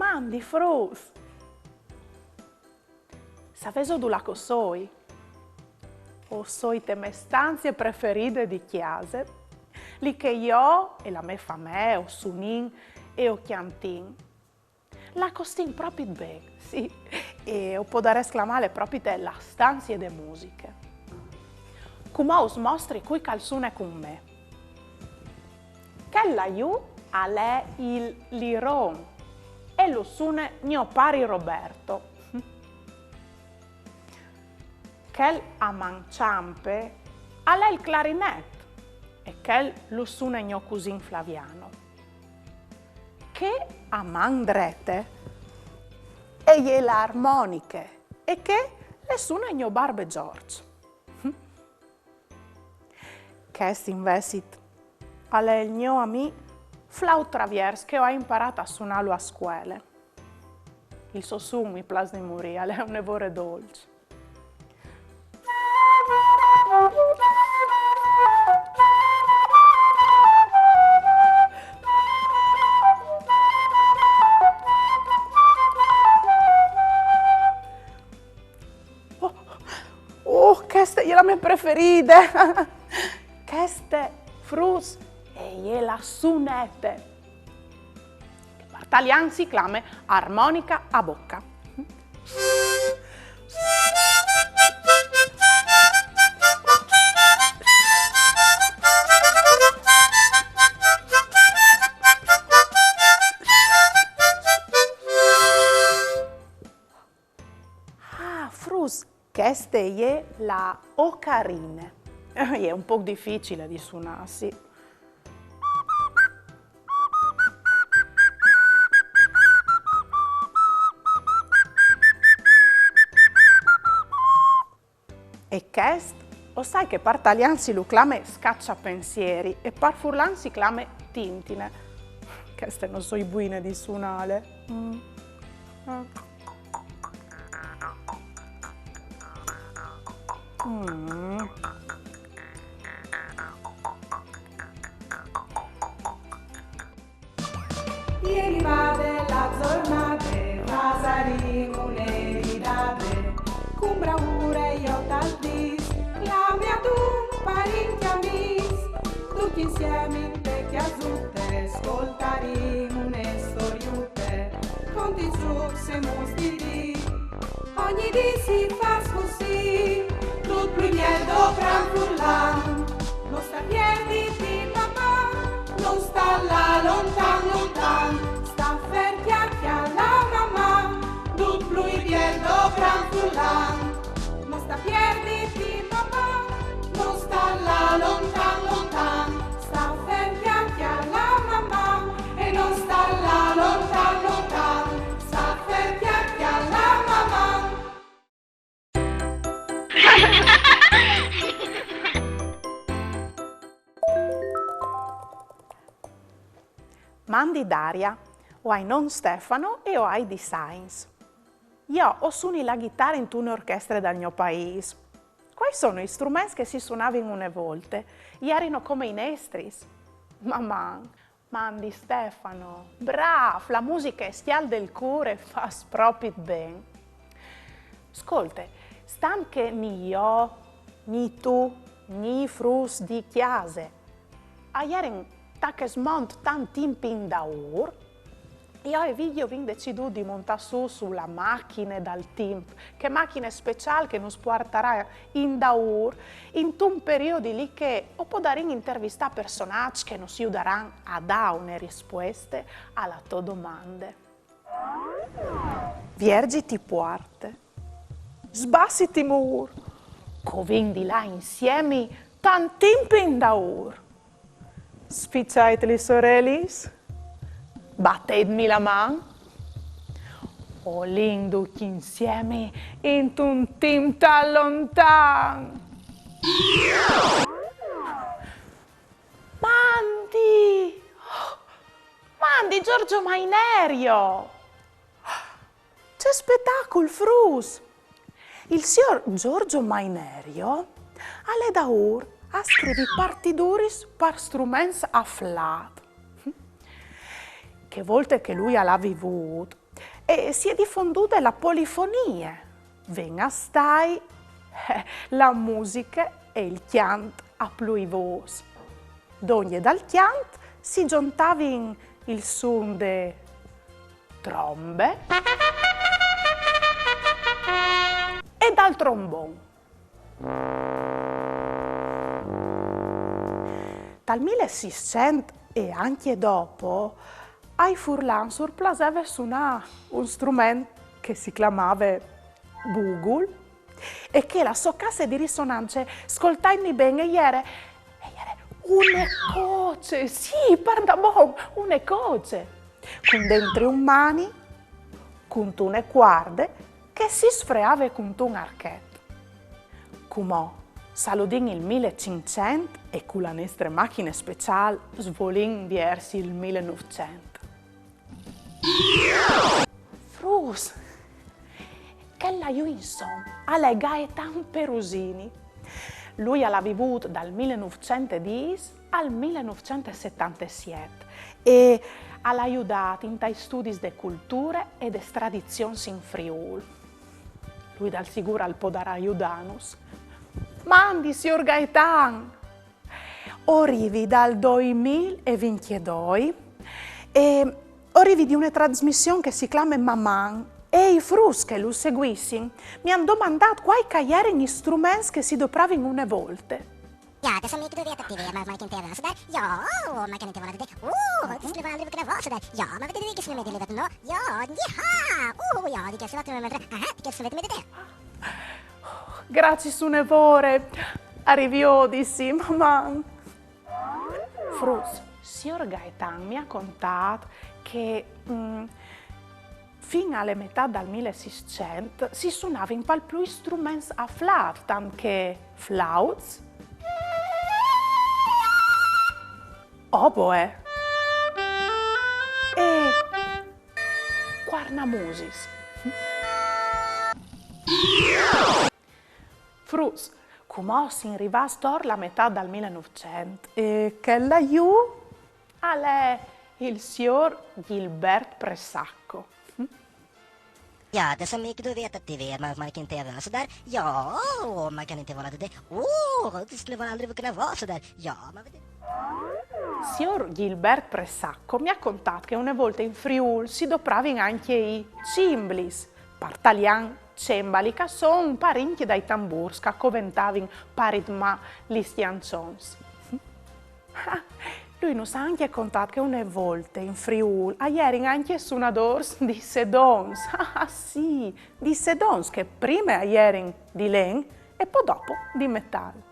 Mandi frus. Saveso du la cosoi? O soi te me stanze preferite di chiase? Lì che io e la mia famiglia, o sunin e o chiantin. La costin proprio bene, sì. E o può dare esclamare proprio della stanze de musiche. Come os mostri qui calzone con me. Che l'aiù a lei il liron e lo suone mio pari Roberto. Che a manciampe a lei il clarinetto e che lo suone mio cugin Flaviano. Che a man drete e gli le armoniche e che le suona mio Barbe George. Che s'invesit a lei il mio amico Flau Traviers che ho imparato a suonarlo a scuola. Il suo suono mi piace di morire, è un evore dolce. Questa è la mia preferita. Queste frus e la sunette. Che per italiano si chiama armonica a bocca. Ah, frus, questa è la ocarina. È un po' difficile di suonarsi. E questo, lo sai che per italiano si lo chiama scacciapensieri e per furlan si chiama tintine. Queste non sono buone di suonare. Ieri va della giornata, pasaremo le ridate, con bravura io t'aldis, la mia tu, parenti amis, tutti insieme in te chiasutte, ascoltaremo une storiute, conti su se mostri, ogni dì si fa così, tutto più lieto franfullan, non sta piedi di papà, non sta là lontan lontan, sta fer chiacchia la mamma, tutto più lieto franfullan, non sta piedi di papà, non sta là lontan lontan, sta fer chiacchia la mamma e non sta là lontan lontan, sta fer chiacchia la mamma. Mandi Daria, o hai non Stefano e o hai di Sainz. Io ho suoni la chitarra in tutte le orchestre del mio paese. Quali sono gli strumenti che si suonavano una volta? Erano come i nestris. Mamma, Mandi Stefano, bravo, la musica è stial del cuore e fa proprio bene. Ascolta, stan che ni io, ni tu, ni frus di chiase, ieri che smont tanti in da ur, io e Viglio vin deciduto di montare su sulla macchina dal timp, che macchina speciale che nos porterà in da ur, in un periodo lì che o può dare in intervista personaggi che nos aiuteranno a dare una risposte alla tua domande. Viergi ti porte, sbassiti mur, covin di là insieme tanti in da ur. Spicciateli sorelis, battetemi la man, o linduchi insieme in un team tan lontan. Mandi! Mandi Giorgio Mainerio! C'è spettacolo, frus! Il signor Giorgio Mainerio alle da ur a scrivere partiduris per strumenti afflati. Che volte che lui l'ha vivuto, e si è diffonduta la polifonia. Venga stai la musica e il chiant a pluivos. D'ogni dal chiant si giuntavano il suon de trombe e dal trombone. Dal 1600 e anche dopo, ai furlan surplaseva suonare un strumento che si chiamava bugul e che la sua cassa di risonanze ascoltando bene e era una coce, sì, pardon, una coce, con dentro un mani, con una guarde che si sfreava con un archetto. Come saludin il 1500 e con la nostra macchina speciale svolin verso il 1900. Frus, che la io insomma, alle Gaetan Perusini. Lui l'ha vissuto dal 1910 al 1977 e ha aiutato in tai studi di culture e di tradizioni in Friuli. Lui dal sicuro al podar aiutanus. Mandi, signor Gaetan! Arrivi dal 2022 e arrivi di una trasmissione che si chiama Maman e i frus che lo seguissin mi hanno domandato quali erano gli strumenti che si dopravano una volta. Ja, det som ikke du vet at de vet, man kan inte så där. Ja, man kan inte vara det. Det skulle man aldrig kunna vara så där. Ja, men vet du vilket som är med i livet nu? Ja, ja, det kan se vad med det. Det kan se med det. Grazie sunevore, arrivi odissi, mamma. Frus, signor Gaetan mi ha contato che fino alla metà del 1600 si suonava in pal più strumenti a flauta, tanto che flauts, oboe e cornamusis. Frus, come si arriva a la metà del 1900 e che laiù è il signor Gilbert Pressacco. Ja, det som inte du vet att de vet, man kan inte vara så där. Ja, man kan inte vara det. Det skulle man aldrig kunna vara så där. Ja, man vet inte. Signor Gilbert Pressacco mi ha contato che una volta in Friuli si dopravano anche i cimblis, partalian, cembali, che sono parenti dai tamburs che coventavano paritma gli stianzons. Lui nos ha anche contato che una volta in Friuli erano anche suonatori di sedons. Ah sì, di sedons che prima erano di legno e poi dopo di metallo.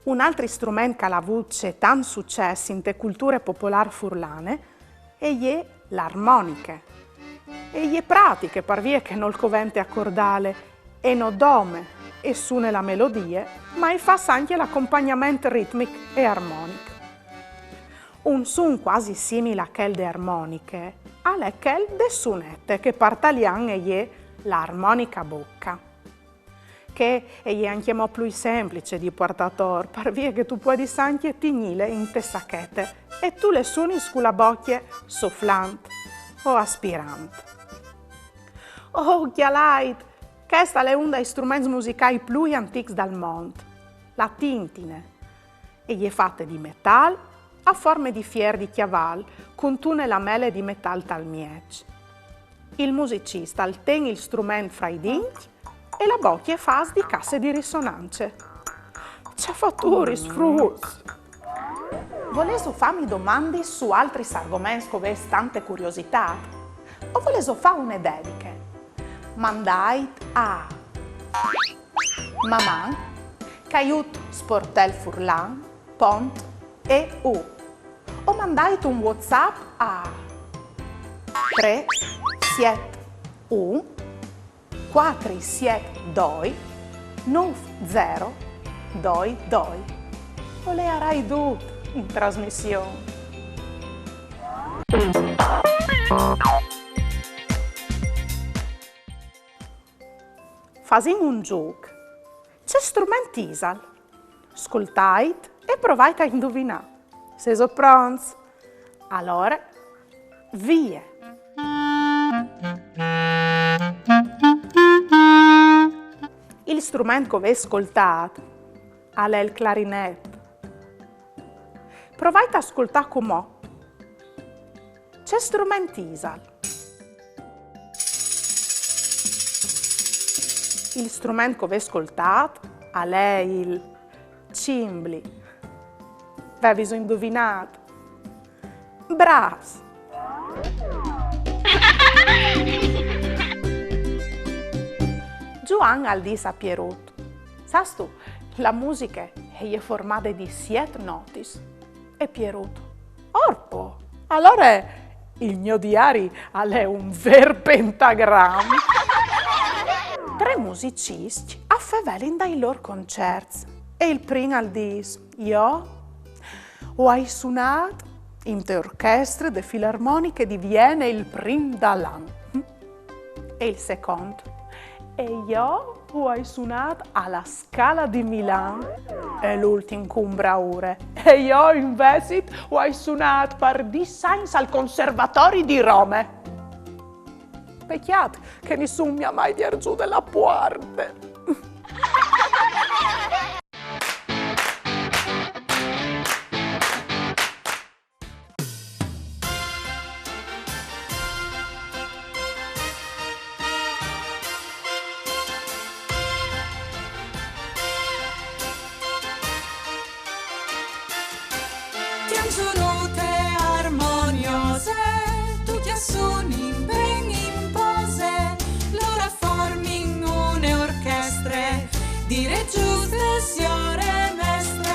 Un altro strumento che ha avuto tanto successo in te culture popolari furlane è l'armonica. E gli pratiche per via che non il covente accordale e non dome e suona la melodia, ma fa anche l'accompagnamento ritmico e armonico. Un suon quasi simile a quel de armoniche è quel de sunette che partalian è l'armonica bocca, che è anche mo più semplice di portator, per via che tu puoi anche tignile in te sacchette e tu le suoni con la bocca sofflante o aspirante. Oh, chialait, questa è uno dei strumenti musicali più antichi del mondo, la tintine, e è fatta di metallo a forme di fier di chiaval con tune lamelle di metallo tal miec. Il musicista tiene il strumento fra i denti e la bocca fa di casse di risonanze. C'è fatturi, sfruz! Volevo farmi domande su altri argomenti che avete tante curiosità? O volevo fare una dedica? Mandai a Maman, Caiut Sportel Furlan, Pont e U. O mandai un WhatsApp a 371 472 9022. O le arai tu in trasmissione. Fasin un gioco. C'è strumenti isal. Ascoltate e provate a indovinare. Siete pronti? Allora, via! strumento che vi ascoltate è il clarinetto. Provate ad ascoltare com'è. C'è strumento isal. Il strumento che vi ascoltate è il cimbali. Vi avete indovinato? Brass. Giovanni al dis a Pierotto. Sai tu, la musica è formata di 7 note. E Pierotto, orpo, allora il mio diario è un vero pentagramma. 3 musicisti affevelen dai loro concerti e il primo al dis, io ho suonato in te orchestre de filarmoniche di Vienna il prim dall'anno. E il secondo, e io ho suonato alla Scala di Milano e l'ultimo Cumbraure. E io invece ho suonato per Designs al Conservatorio di Roma. Peccato che nessuno mi ha mai detto giù della porta. Canzonute armoniose, tutti assoni ben in pose, loro formino une orchestre, dire giuste signore mestre.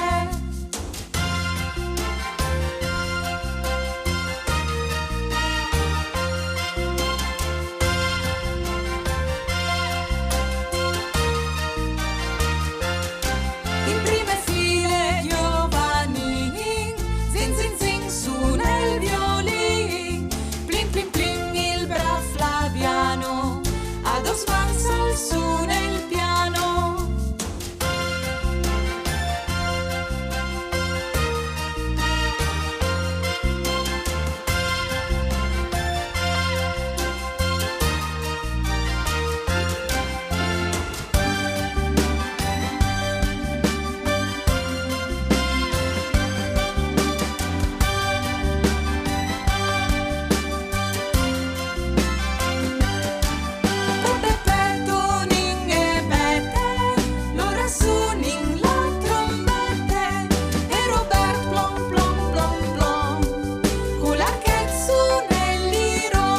In prime file Giovanni, zin zin zin suona il violin, plin plin plin il bravo Flaviano, ad Osmanza suona il piano. Pepe Pettonin e Bette, loro suonin la trombette, e Robert plom plom plom plom, con l'archetto nel liro.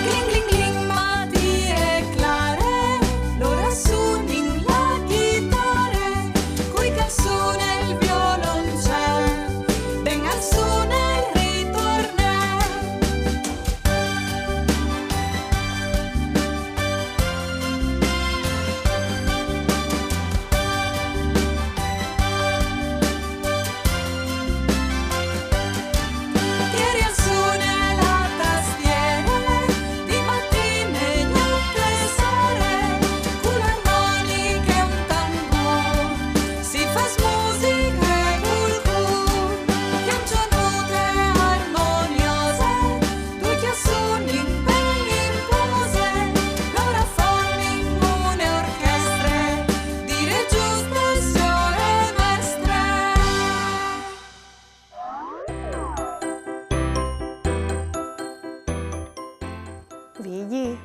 Gling gling gling Matti e Clare, loro suonin la chitarra, coi calzone e il violoncelle, ben al suono e il ritornello. Ieri al suono e la tastiera, di mattina e notte sere, con l'armonica e un tamburo, si fa musica e culcur. Canzonute armoniose, tutti assuonin ben in pose, loro formino une orchestre, dire giuste signore mestre. Vedi?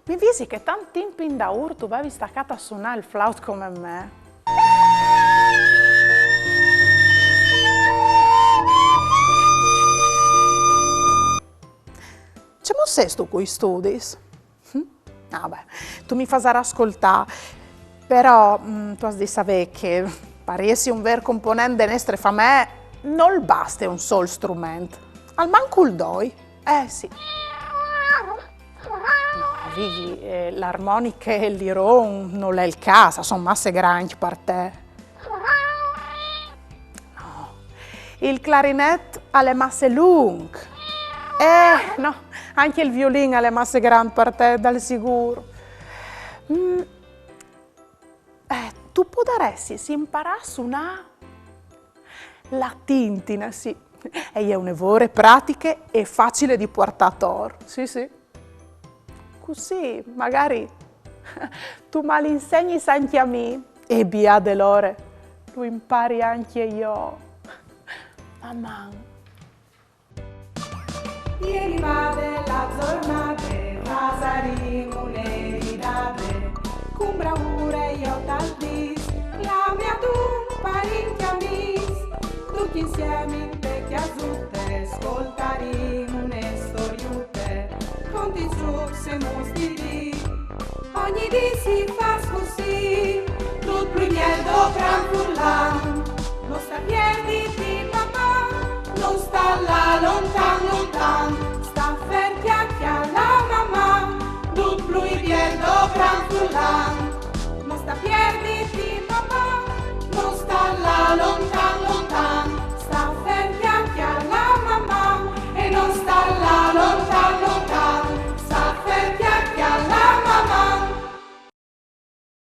Mi visi che tanto tempo in da urto avevi staccato a suonare il flauto come me. C'è mo sei stu coi studi? Vabbè, tu mi fai ascoltare, però tu has di sapere che per essere un vero componente delle nostre famiglie non basta un solo strumento, al manco il doi. Sì. No, vedi, l'armonica e il liron non è il caso, sono masse grandi per te. No, il clarinetto ha le masse lunghe. No, anche il violino ha le masse grandi per te, dal sicuro. tu potresti imparare a suonare la tintina, sì. E è un'evore pratiche e facile di portatore, sì sì. Così magari tu me l'insegni anche a me e via dell'ore lo impari anche io. Mamma. Ieri va della giornata, Vasarino l'eridate, con bravura io t'aldis, la mia tu parenti amis, tutti insieme in te chiasutte, ascoltaremo une storiute, conti su se mostri, ogni dì si fa così, tutto il miel do gran